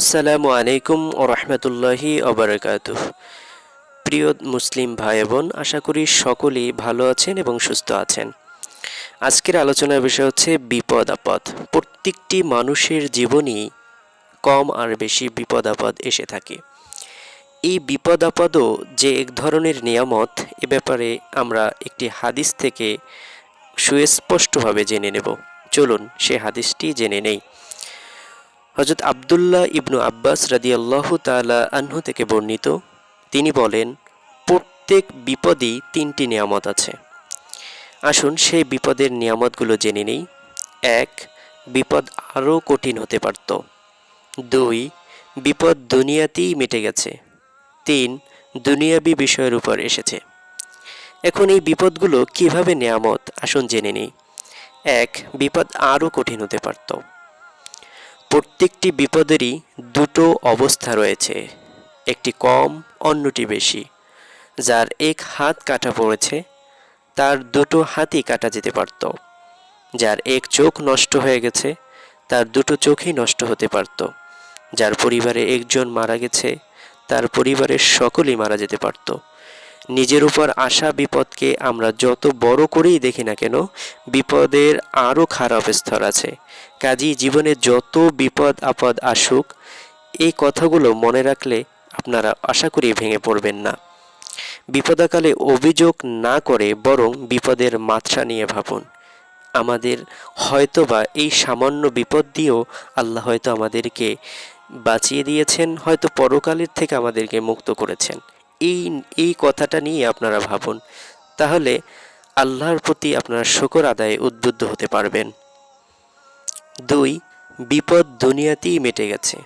আসসালামু আলাইকুম ও রহমতুল্লাহি অবরাকাতুহ। প্রিয় মুসলিম ভাই বোন, আশা করি সকলেই ভালো আছেন এবং সুস্থ আছেন। আজকের আলোচনার বিষয় হচ্ছে বিপদ আপদ। প্রত্যেকটি মানুষের জীবনেই কম আর বেশি বিপদ আপদ এসে থাকে। এই বিপদ আপদও যে এক ধরনের নিয়ামত, এ ব্যাপারে আমরা একটি হাদিস থেকে সুস্পষ্টভাবে জেনে নেব। চলুন সে হাদিসটি জেনে নেই। হযরত আব্দুল্লাহ ইবনু আব্বাস রাদিয়াল্লাহু তাআলা আনহু থেকে বর্ণিত, তিনি বলেন, প্রত্যেক বিপদেই তিনটি নিয়ামত আছে। আসুন সেই বিপদের নিয়ামতগুলো জেনে নেই। ১. বিপদ আরও কঠিন হতে পারত। ২. বিপদ দুনিয়াতেই মিটে গেছে। ৩. দুনিয়াবি বিষয়ের উপর এসেছে। এখন এই বিপদগুলো কিভাবে নিয়ামত, আসুন জেনে নিই। ১. বিপদ আরও কঠিন হতে পারত। প্রত্যেকটি বিপদেরই দুটো অবস্থা রয়েছে, একটি কম, অন্যটি বেশি। যার এক হাত কাটা পড়েছে, তার দুটো হাতই কাটা যেতে পারত। যার এক চোখ নষ্ট হয়ে গেছে, তার দুটো চোখই নষ্ট হতে পারত। যার পরিবারে একজন মারা গেছে, তার পরিবারের সকলেই মারা যেতে পারত। নিজের উপর আসা বিপদকে আমরা যত বড় করেই দেখি না কেন, বিপদের আরও খারাপ স্তর আছে। কাজেই জীবনে যত বিপদ আপদ আসুক, এই কথাগুলো মনে রাখলে আপনারা আশা করি ভেঙে পড়বেন না। বিপদাকালে অভিযোগ না করে বরং বিপদের মাত্রা নিয়ে ভাবুন। আমাদের হয়তোবা এই সামান্য বিপদ দিয়েও আল্লাহ হয়তো আমাদেরকে বাঁচিয়ে দিয়েছেন, হয়তো পরকালের থেকে আমাদেরকে মুক্ত করেছেন। এই কথাটা নিয়ে আপনারা ভাবুন, তাহলে আল্লাহর প্রতি আপনারা শুকর আদায়ে উদ্বুদ্ধ হতে পারবেন। ২. বিপদ দুনিয়াতেই মিটে গেছে।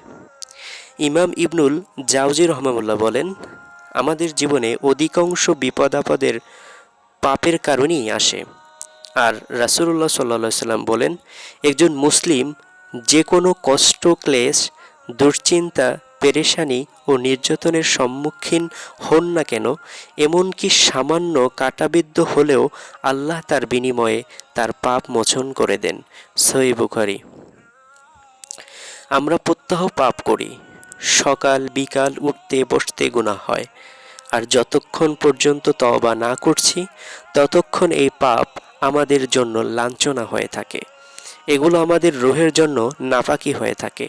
ইমাম ইবনুল জাওজি রহমাহুল্লাহ বলেন, আমাদের জীবনে অধিকাংশ বিপদ আপদের পাপের কারণেই আসে। আর রাসূলুল্লাহ সাল্লাল্লাহু আলাইহি সাল্লাম বলেন, একজন মুসলিম যে কোনো কষ্ট, ক্লেশ, দুশ্চিন্তা, পেরেশানি ও নির্যাতনের সম্মুখীন হন না কেন, এমনকি সামান্য কাঁটাবিদ্ধ হলেও আল্লাহ তার বিনিময়ে তার পাপ মোচন করে দেন। সহিহ বুখারী। আমরা প্রত্যহ পাপ করি। সকাল বিকাল উঠতে বসতে গুনাহ হয়। আর যতক্ষণ পর্যন্ত তওবা না করছি, ততক্ষণ এই পাপ আমাদের জন্য লাঞ্ছনা হয়ে থাকে। এগুলো আমাদের রূহের জন্য নাপাকি হয়ে থাকে।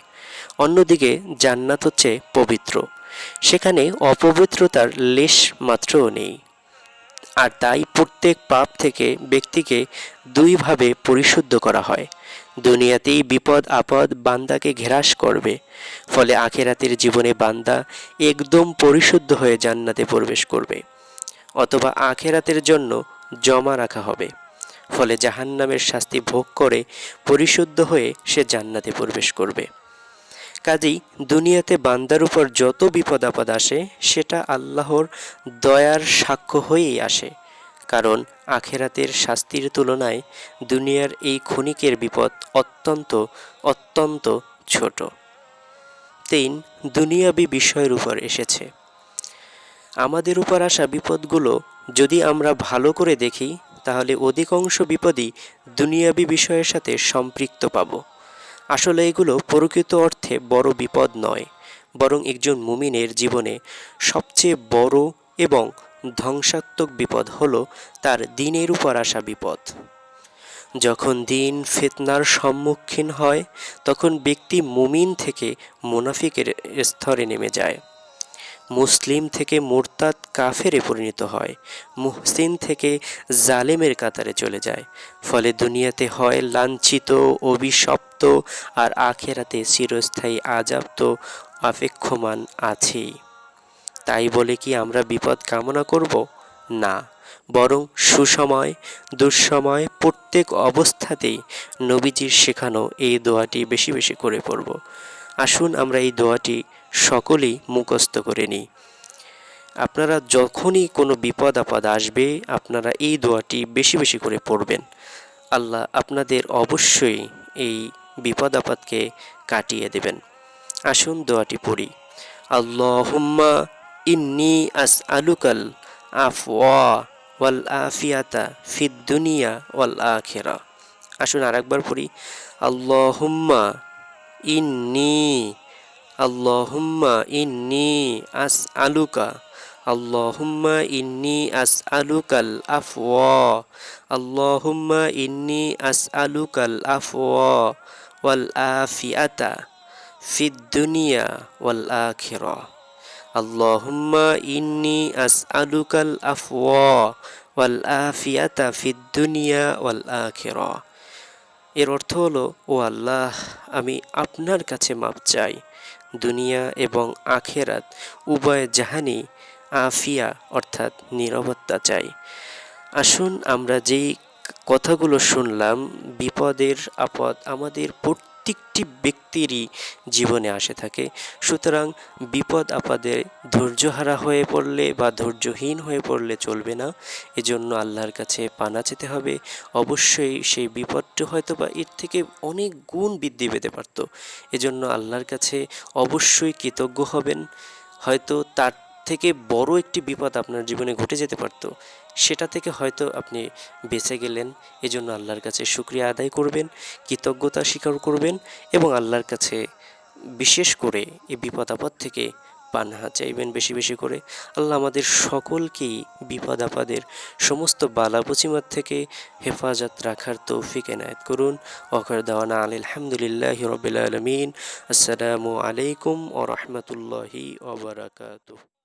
অন্যদিকে জান্নাত হচ্ছে পবিত্র, সেখানে অপবিত্রতার লেশ মাত্রও নেই। আর তাই প্রত্যেক পাপ থেকে ব্যক্তিকে দুইভাবে পরিশুদ্ধ করা হয়। দুনিয়াতেই বিপদ আপদ বান্দাকে ঘেরাস করবে, ফলে আখেরাতের জীবনে বান্দা একদম পরিশুদ্ধ হয়ে জান্নাতে প্রবেশ করবে, অথবা আখেরাতের জন্য জমা রাখা হবে, ফলে জাহান্নামের শাস্তি ভোগ করে পরিশুদ্ধ হয়ে সে জান্নাতে প্রবেশ করবে। কাজেই দুনিয়াতে বান্দার উপর যত বিপদ আপদ আসে, সেটা আল্লাহর দয়ার সাক্ষ্য হয়েই আসে, কারণ আখেরাতের শাস্তির তুলনায় দুনিয়ার এই ক্ষণিকের বিপদ অত্যন্ত অত্যন্ত ছোট। ৩. দুনিয়াবি বিষয়ের উপর এসেছে। আমাদের উপর আসা বিপদগুলো যদি আমরা ভালো করে দেখি, তাহলে অধিকাংশ বিপদই দুনিয়াবি বিষয়ের সাথে সম্পৃক্ত পাব। আসলে এগুলো প্রকৃত অর্থে বড় বিপদ নয়, বরং একজন মুমিনের জীবনে সবচেয়ে বড় এবং ধ্বংসাত্মক বিপদ হলো তার দ্বীনের উপর আসা বিপদ। যখন দ্বীন ফিতনার সম্মুখীন হয়, তখন ব্যক্তি মুমিন থেকে মুনাফিকের স্তরে নেমে যায়, মুসলিম থেকে মুরতাদ কাফেরে পরিণত হয়, মুহসিন থেকে জালেমের কাতারে চলে যায়। ফলে দুনিয়াতে হয় লাঞ্ছিত, অভিশপ্ত, আর আখেরাতে চিরস্থায়ী আযাব তো অপেক্ষমান আছেই। তাই বলে কি আমরা বিপদ কামনা করব? না, বরং সুসময় দুঃসময় প্রত্যেক অবস্থাতেই নবীজির শেখানো এই দোয়াটি বেশি বেশি করে পড়ব। আসুন আমরা এই দোয়াটি সকলেই মুখস্থ করে নিই। আপনারা যখনই কোনো বিপদ আপদ আসবে, আপনারা এই দোয়াটি বেশি বেশি করে পড়বেন। আল্লাহ আপনাদের অবশ্যই এই বিপদ আপদকে কাটিয়ে দেবেন। আসুন দোয়াটি পড়ি। আল্লাহুম্মা ইন্নী আসআলুকাল আফওয়া ওয়াল আফিয়াতা ফিদ দুনিয়া ওয়াল আখিরা। আসুন আরেকবার পড়ি। আল্লাহুম্মা ইন্নী আল্লাহুম্মা ইন্নি আসআলুকা, আল্লাহুম্মা ইন্নি আসআলুকাল আফওয়া, আল্লাহুম্মা ইন্নি আসআলুকাল আফওয়া ওয়াল আফিয়াতা ফিদ দুনিয়া ওয়াল আখিরা। আল্লাহুম্মা ইন্নি আসআলুকাল আফওয়া ওয়াল আফিয়াতা ফিদ দুনিয়া ওয়াল আখিরা। এর অর্থ হলো, ও আল্লাহ, আমি আপনার কাছে মাপ চাই, দুনিয়া এবং আখেরাত উভয় জাহানি আফিয়া অর্থাৎ নিরাপত্তা চাই। আসুন আমরা যেই কথাগুলো শুনলাম, বিপদের আপদ আমাদের প্রত্যেকটি ব্যক্তিরই জীবনে আসে থাকে। সুতরাং বিপদ আপদে ধৈর্যহারা হয়ে পড়লে বা ধৈর্যহীন হয়ে পড়লে চলবে না। এজন্য আল্লাহর কাছে পানা চেতে হবে। অবশ্যই সেই বিপদটি হয়তো বা এর থেকে অনেক গুণ বৃদ্ধি পেতে পারত। এজন্য আল্লাহর কাছে অবশ্যই কৃতজ্ঞ হবেন। হয়তো তার থেকে বড় একটি বিপদ আপনার জীবনে ঘটে যেতে পারত, সেটা থেকে হয়তো আপনি বেঁচে গেলেন। এজন্য আল্লাহর কাছে শুকরিয়া আদায় করবেন, কৃতজ্ঞতা স্বীকার করবেন এবং আল্লাহর কাছে বিশেষ করে এই বিপদ আপদ থেকে পানাহা চাইবেন বেশি বেশি করে। আল্লাহ আমাদের সকলকেই বিপদ আপদের সমস্ত বালা মুসিবত থেকে হেফাজত রাখার তৌফিক এনায়েত করুন। ওয়াখির দাওয়ানা আলহামদুলিল্লাহি রাব্বিল আলামিন। আসসালামু আলাইকুম ওয়া রাহমাতুল্লাহি ওয়া বারাকাতুহু।